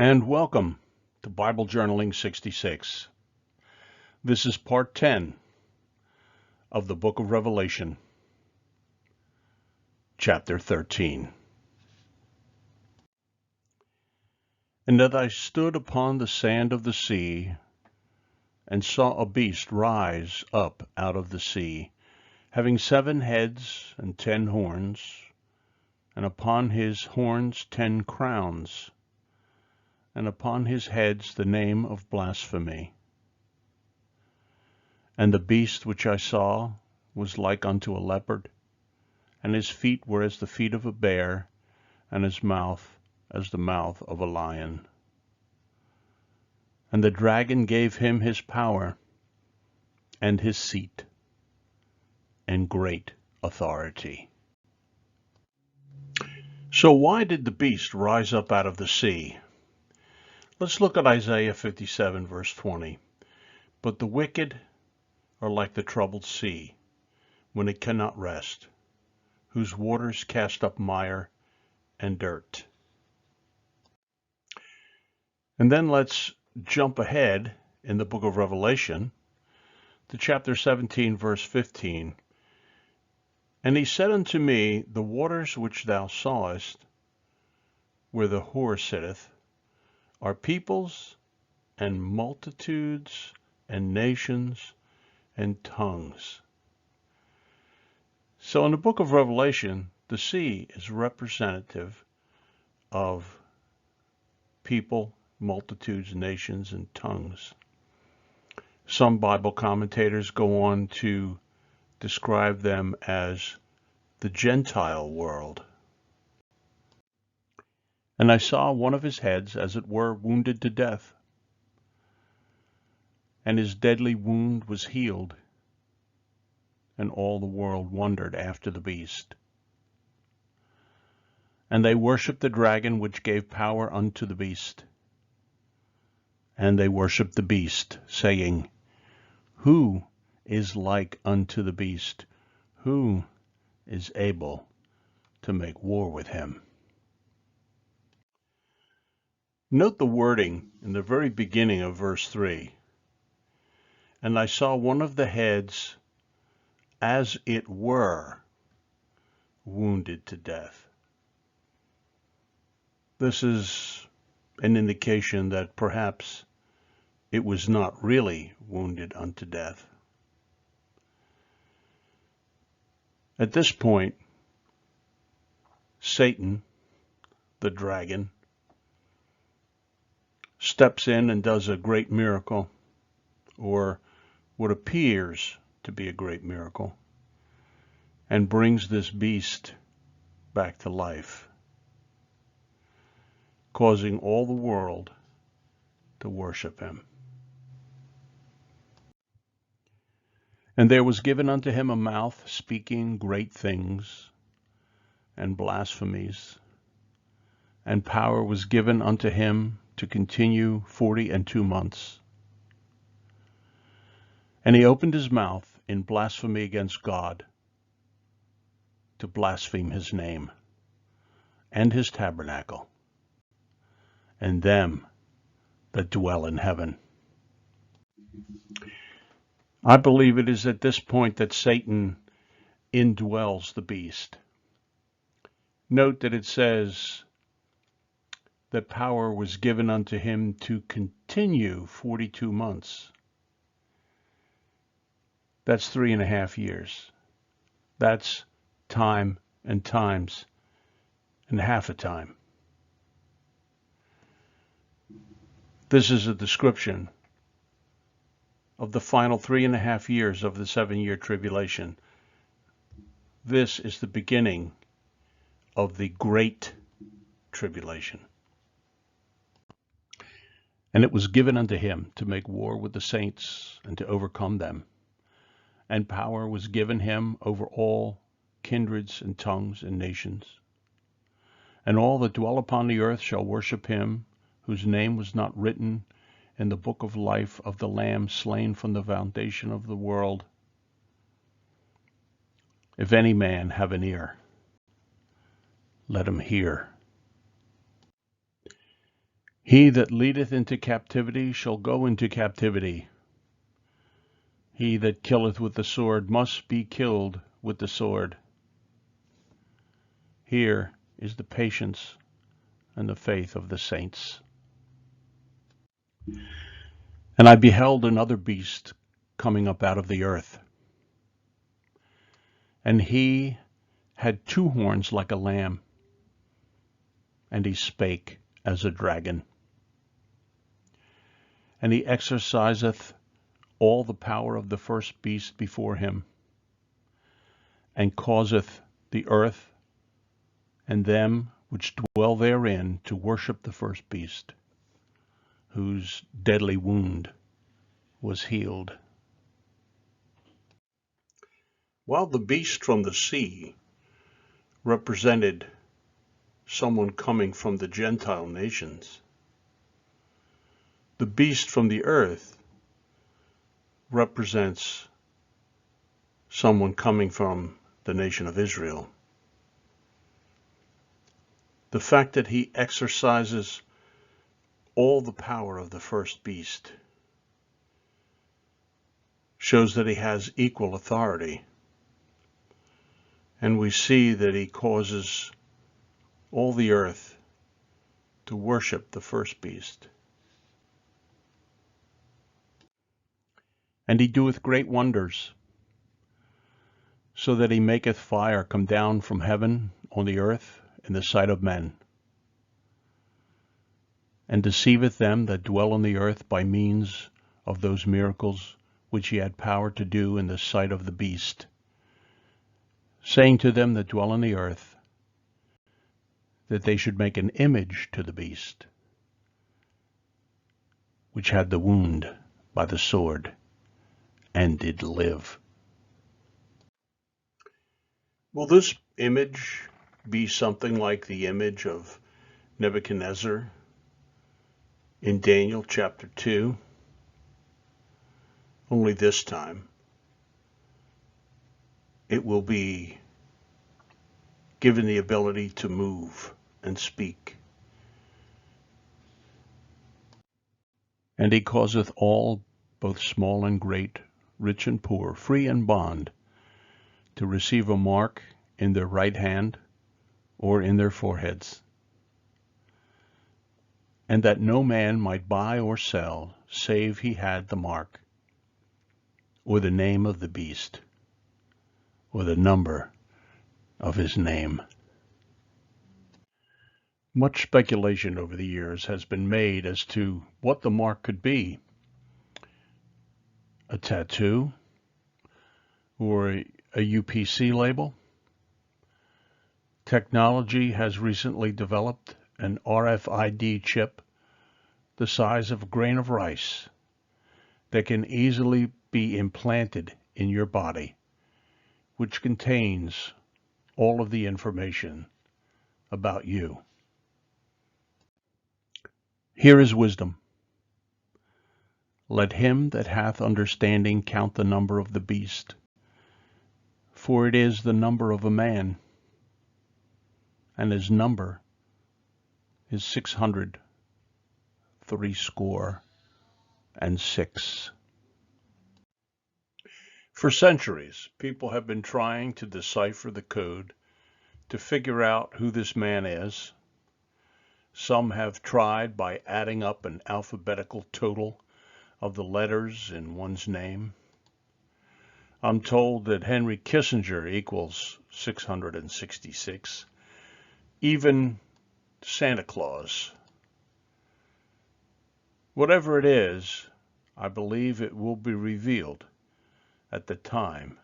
And welcome to Bible Journaling 66. This is part 10 of the book of Revelation, chapter 13. And that I stood upon the sand of the sea, and saw a beast rise up out of the sea, having 7 heads and 10 horns, and upon his horns 10 crowns, and upon his heads the name of blasphemy. And the beast which I saw was like unto a leopard, and his feet were as the feet of a bear, and his mouth as the mouth of a lion. And the dragon gave him his power, and his seat, and great authority. So why did the beast rise up out of the sea? Let's look at Isaiah 57, verse 20. But the wicked are like the troubled sea, when it cannot rest, whose waters cast up mire and dirt. And then let's jump ahead in the book of Revelation to chapter 17, verse 15. And he said unto me, the waters which thou sawest, where the whore sitteth, are peoples and multitudes and nations and tongues. So in the book of Revelation, the sea is representative of people, multitudes, nations, and tongues. Some Bible commentators go on to describe them as the Gentile world. And I saw one of his heads, as it were, wounded to death, and his deadly wound was healed, and all the world wondered after the beast. And they worshipped the dragon which gave power unto the beast. And they worshipped the beast, saying, Who is like unto the beast? Who is able to make war with him? Note the wording in the very beginning of verse 3. And I saw one of the heads, as it were, wounded to death. This is an indication that perhaps it was not really wounded unto death. At this point, Satan, the dragon, steps in and does a great miracle, or what appears to be a great miracle, and brings this beast back to life, causing all the world to worship him. And there was given unto him a mouth speaking great things and blasphemies, and power was given unto him to continue 42 months. And he opened his mouth in blasphemy against God, to blaspheme his name, and his tabernacle, and them that dwell in heaven. I believe it is at this point that Satan indwells the beast. Note that it says that power was given unto him to continue 42 months. That's 3.5 years. That's time and times and half a time. This is a description of the final 3.5 years of the 7-year tribulation. This is the beginning of the Great Tribulation. And it was given unto him to make war with the saints and to overcome them. And power was given him over all kindreds and tongues and nations. And all that dwell upon the earth shall worship him, whose name was not written in the book of life of the Lamb slain from the foundation of the world. If any man have an ear, let him hear. He that leadeth into captivity shall go into captivity. He that killeth with the sword must be killed with the sword. Here is the patience and the faith of the saints. And I beheld another beast coming up out of the earth. And he had 2 horns like a lamb, and he spake as a dragon. And he exerciseth all the power of the first beast before him, and causeth the earth and them which dwell therein to worship the first beast, whose deadly wound was healed. While the beast from the sea represented someone coming from the Gentile nations, the beast from the earth represents someone coming from the nation of Israel. The fact that he exercises all the power of the first beast shows that he has equal authority. And we see that he causes all the earth to worship the first beast. And he doeth great wonders, so that he maketh fire come down from heaven on the earth in the sight of men, and deceiveth them that dwell on the earth by means of those miracles which he had power to do in the sight of the beast, saying to them that dwell on the earth, that they should make an image to the beast, which had the wound by the sword, and did live. Will this image be something like the image of Nebuchadnezzar in Daniel chapter 2? Only this time it will be given the ability to move and speak. And he causeth all, both small and great, rich and poor, free and bond, to receive a mark in their right hand or in their foreheads, and that no man might buy or sell, save he had the mark, or the name of the beast, or the number of his name. Much speculation over the years has been made as to what the mark could be. A tattoo, or a UPC label. Technology has recently developed an RFID chip the size of a grain of rice that can easily be implanted in your body, which contains all of the information about you. Here is wisdom. Let him that hath understanding count the number of the beast, for it is the number of a man, and his number is 666. For centuries, people have been trying to decipher the code to figure out who this man is. Some have tried by adding up an alphabetical total of the letters in one's name. I'm told that Henry Kissinger equals 666. Even Santa Claus. Whatever it is, I believe it will be revealed at the time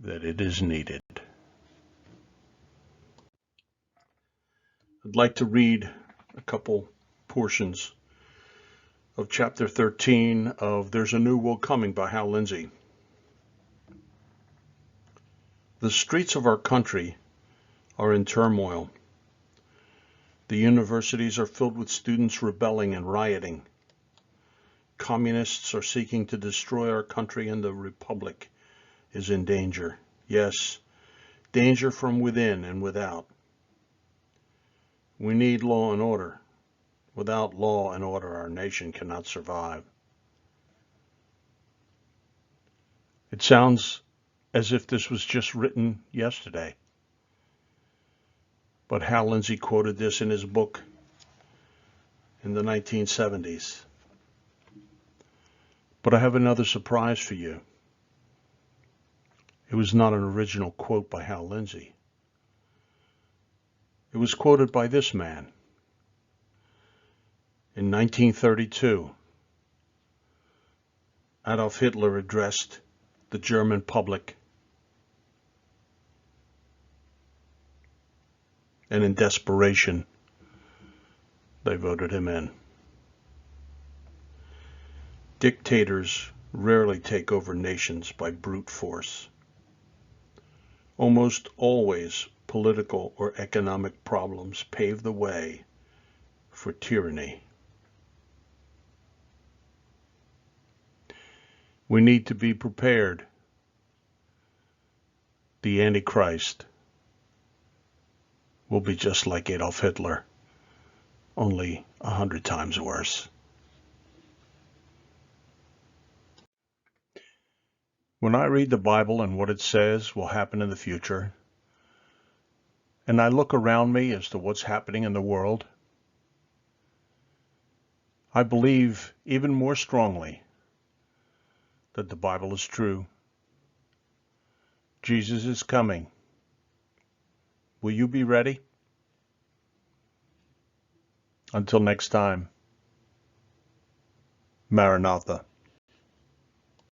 that it is needed. I'd like to read a couple portions of chapter 13 of There's a New World Coming by Hal Lindsey. The streets of our country are in turmoil. The universities are filled with students rebelling and rioting. Communists are seeking to destroy our country, and the republic is in danger. Yes, danger from within and without. We need law and order. Without law and order, our nation cannot survive. It sounds as if this was just written yesterday. But Hal Lindsey quoted this in his book in the 1970s. But I have another surprise for you. It was not an original quote by Hal Lindsey. It was quoted by this man. In 1932, Adolf Hitler addressed the German public, and in desperation, they voted him in. Dictators rarely take over nations by brute force. Almost always, political or economic problems pave the way for tyranny. We need to be prepared. The Antichrist will be just like Adolf Hitler, only 100 times worse. When I read the Bible and what it says will happen in the future, and I look around me as to what's happening in the world, I believe even more strongly that the Bible is true. Jesus is coming. Will you be ready? Until next time, Maranatha.